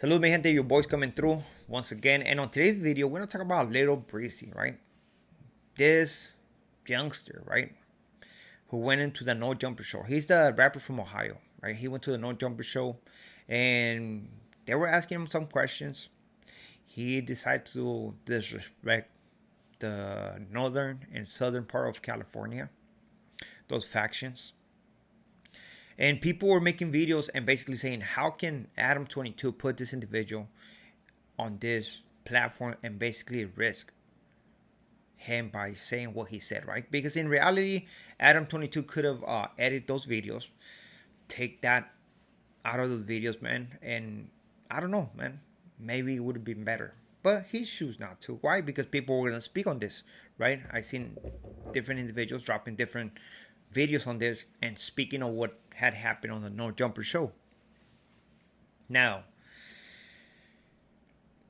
Salud, mi gente, your boys coming through once again. And on today's video, we're going to talk about little Breezy, right? This youngster, right? Who went into the No Jumper show. He's the rapper from Ohio, right? He went to the No Jumper show and they were asking him some questions. He decided to disrespect the northern and southern part of California, those factions. And people were making videos and basically saying, how can Adam 22 put this individual on this platform and basically risk him by saying what he said, right? Because in reality, Adam 22 could have edited those videos, take that out of those videos, man. And I don't know, man. Maybe it would have been better. But he choose not to. Why? Because people were going to speak on this, right? I seen different individuals dropping different videos on this and speaking of what had happened on the No Jumper show. Now,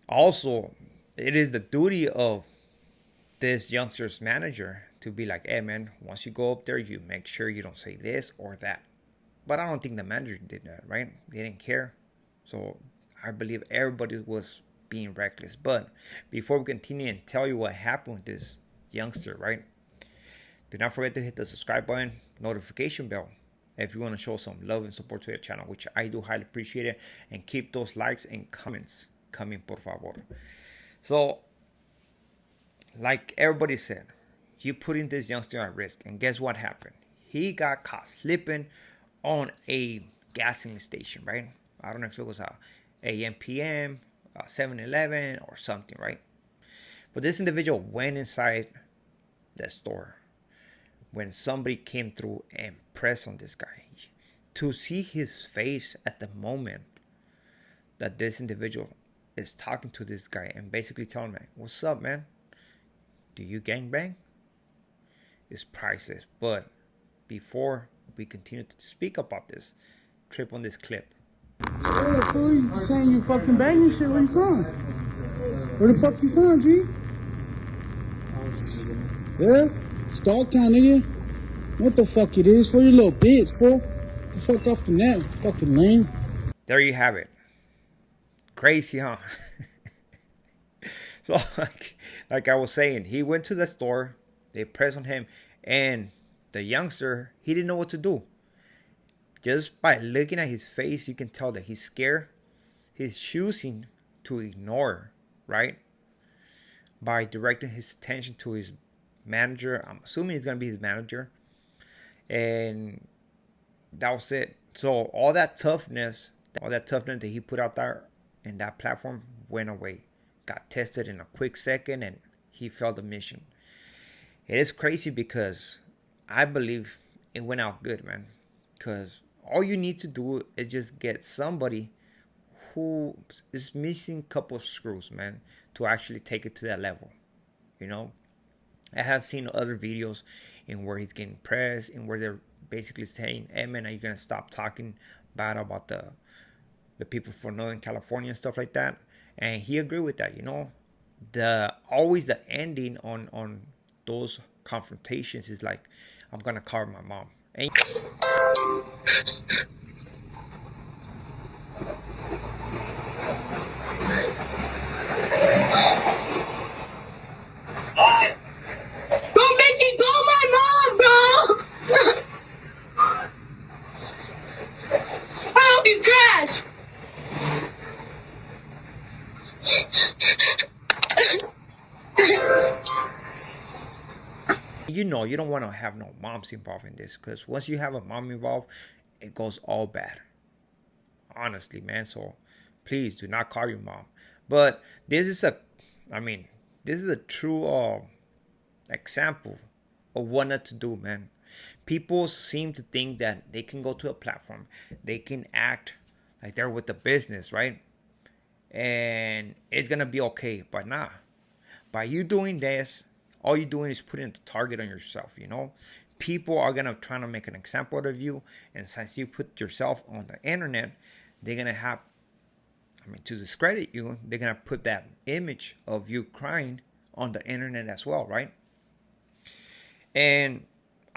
also, it is the duty of this youngster's manager to be like, hey man, once you go up there, you make sure you don't say this or that. But I don't think the manager did that, right? They didn't care. So I believe everybody was being reckless. But before we continue and tell you what happened with this youngster, right? Do not forget to hit the subscribe button, notification bell, if you want to show some love and support to the channel, which I do highly appreciate it. And keep those likes and comments coming, por favor. So, like everybody said, you putting this youngster at risk. And guess what happened? He got caught slipping on a gasoline station, right? I don't know if it was a AM, PM, 7-Eleven or something, right? But this individual went inside the store when somebody came through and pressed on this guy. To see his face at the moment that this individual is talking to this guy and basically telling him, what's up, man? Do you gangbang? It's priceless. But before we continue to speak about this, trip on this clip. Yeah, fool, you saying you fucking banging shit. Where you from? Where the fuck you from, G? Yeah? Startown, nigga. What the fuck it is for, you little bitch, fool? The fuck off the net, fucking lame. There you have it. Crazy, huh? So, like I was saying, he went to the store, they pressed on him, and the youngster, he didn't know what to do. Just by looking at his face, you can tell that he's scared. He's choosing to ignore, right? By directing his attention to his manager. I'm assuming he's going to be his manager. And that was it. So all that toughness that he put out there in that platform went away. Got tested in a quick second and he failed the mission. It is crazy because I believe it went out good, man. Because all you need to do is just get somebody who is missing a couple of screws, man, to actually take it to that level. You know, I have seen other videos in where he's getting pressed and where they're basically saying, hey man, are you going to stop talking bad about the people from Northern California and stuff like that? And he agreed with that, you know. Always the ending on those confrontations is like, I'm going to call my mom. And trash. you know, you don't want to have no moms involved in this, because once you have a mom involved, it goes all bad. Honestly, man. So please do not call your mom. But this is a true example of what not to do, man. People seem to think that they can go to a platform, they can act like they're with the business, right? And it's gonna be okay. But nah. By you doing this, all you're doing is putting a target on yourself, you know? People are gonna try to make an example out of you, and since you put yourself on the internet, they're gonna have, to discredit you, they're gonna put that image of you crying on the internet as well, right? And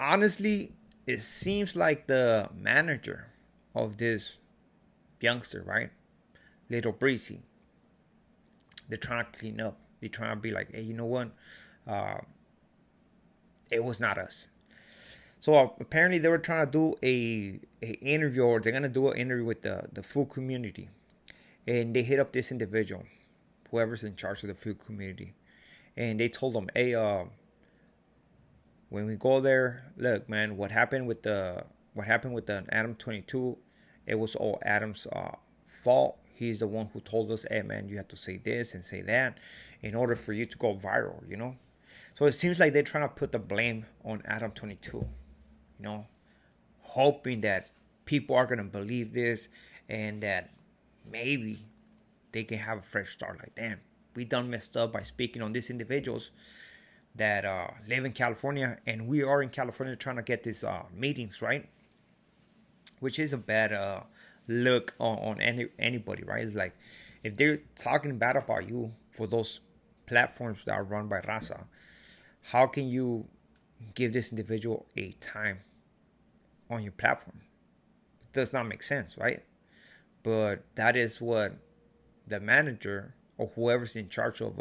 honestly, it seems like the manager of this youngster, right, little Breezy. They're trying to clean up. They're trying to be like, hey, you know what? Uh, it was not us. So apparently they were trying to do a interview, or they're gonna do an interview with the food community, and they hit up this individual, whoever's in charge of the food community, and they told them, hey, when we go there, look, man, what happened with the Adam 22, it was all Adam's fault. He's the one who told us, hey, man, you have to say this and say that in order for you to go viral, you know. So it seems like they're trying to put the blame on Adam 22, you know, hoping that people are gonna believe this and that maybe they can have a fresh start. Like, damn, we done messed up by speaking on these individuals that live in California, and we are in California trying to get these meetings, right? Which is a bad look on anybody, right? It's like if they're talking bad about you for those platforms that are run by Raza, how can you give this individual a time on your platform? It does not make sense, right? But that is what the manager or whoever's in charge of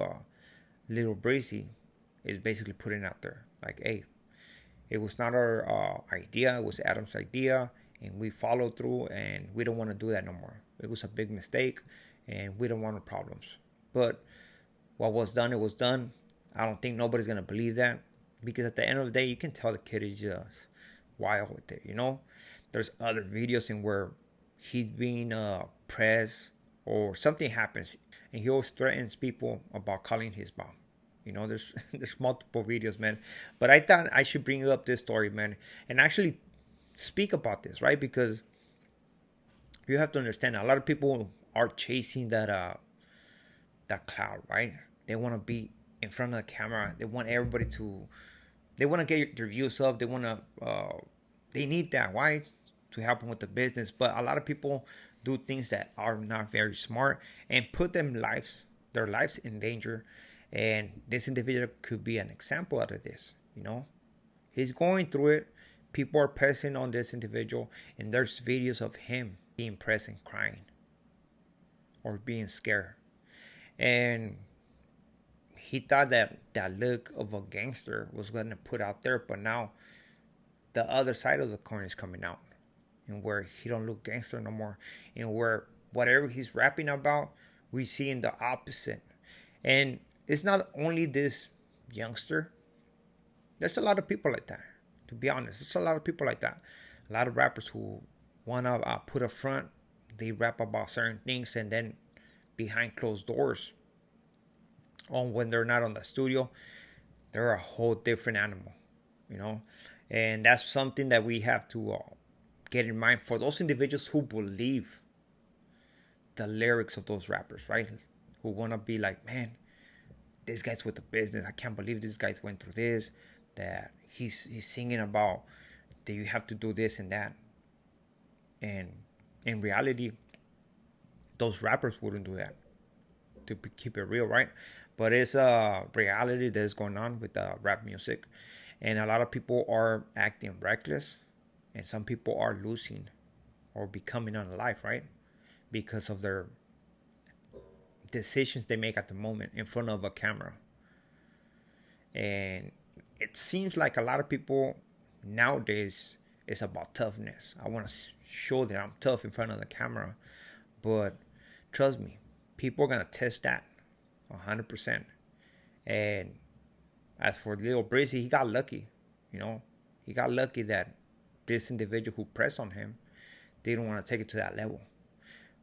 Little Breezy is basically putting out there. Like, hey, it was not our idea, it was Adam's idea, and we followed through, and we don't want to do that no more. It was a big mistake, and we don't want no problems. But what was done, it was done. I don't think nobody's going to believe that, because at the end of the day, you can tell the kid is just wild with it, you know? There's other videos in where he's being pressed or something happens, and he always threatens people about calling his mom. You know, there's there's multiple videos, man. But I thought I should bring up this story, man, and actually speak about this, right? Because you have to understand, a lot of people are chasing that cloud, right? They want to be in front of the camera. They want everybody to. They want to get their views up. They want to. They need that, why? To help them with the business. But a lot of people do things that are not very smart and put their lives in danger. And this individual could be an example out of this. You know, he's going through it. People are pressing on this individual, and there's videos of him being pressed and crying or being scared. And he thought that that look of a gangster was going to put out there, but now the other side of the coin is coming out, and where he don't look gangster no more, and where whatever he's rapping about, we see in the opposite. And it's not only this youngster. There's a lot of people like that. To be honest, there's a lot of people like that. A lot of rappers who wanna put up front, they rap about certain things, and then behind closed doors, on when they're not on the studio, they're a whole different animal, you know. And that's something that we have to get in mind for those individuals who believe the lyrics of those rappers, right? Who wanna be like, man, this guy's with the business. I can't believe this guy's went through this. That he's singing about that you have to do this and that. And in reality, those rappers wouldn't do that. To keep it real, right? But it's a reality that is going on with rap music, and a lot of people are acting reckless, and some people are losing or becoming unalive, right? Because of their decisions they make at the moment in front of a camera. And it seems like a lot of people nowadays is about toughness. I want to show that I'm tough in front of the camera, but trust me, people are gonna test that 100%. And as for Lil Breezy, he got lucky. You know, he got lucky that this individual who pressed on him didn't want to take it to that level.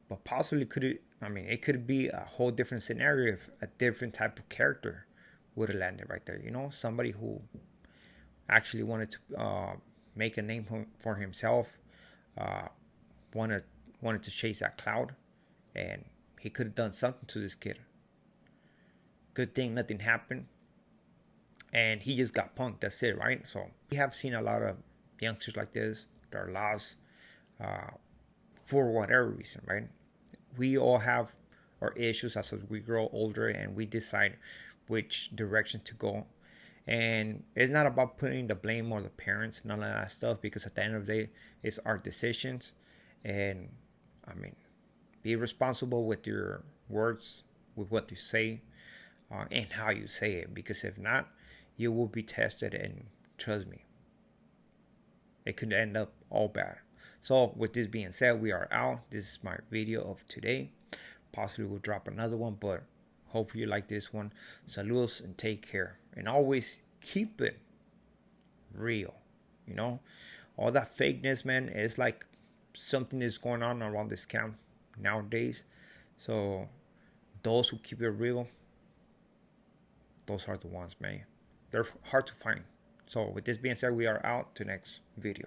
But possibly could it? I mean, it could be a whole different scenario if a different type of character would have landed right there. You know, somebody who actually wanted to make a name for himself, uh, wanted to chase that cloud, and he could have done something to this kid. Good thing nothing happened, and he just got punked. That's it, right? So we have seen a lot of youngsters like this that are lost for whatever reason, right? We all have our issues as we grow older, and we decide which direction to go. And it's not about putting the blame on the parents, none of that stuff, because at the end of the day, it's our decisions. And I mean, Be responsible with your words, with what you say, and how you say it. Because if not, you will be tested, and trust me, it could end up all bad. So with this being said, we are out. This is my video of today. Possibly we'll drop another one, but hope you like this one. Saludos and take care. And always keep it real. You know, all that fakeness, man, is like something is going on around this camp nowadays. So those who keep it real, those are the ones, man. They're hard to find. So with this being said, we are out to next video.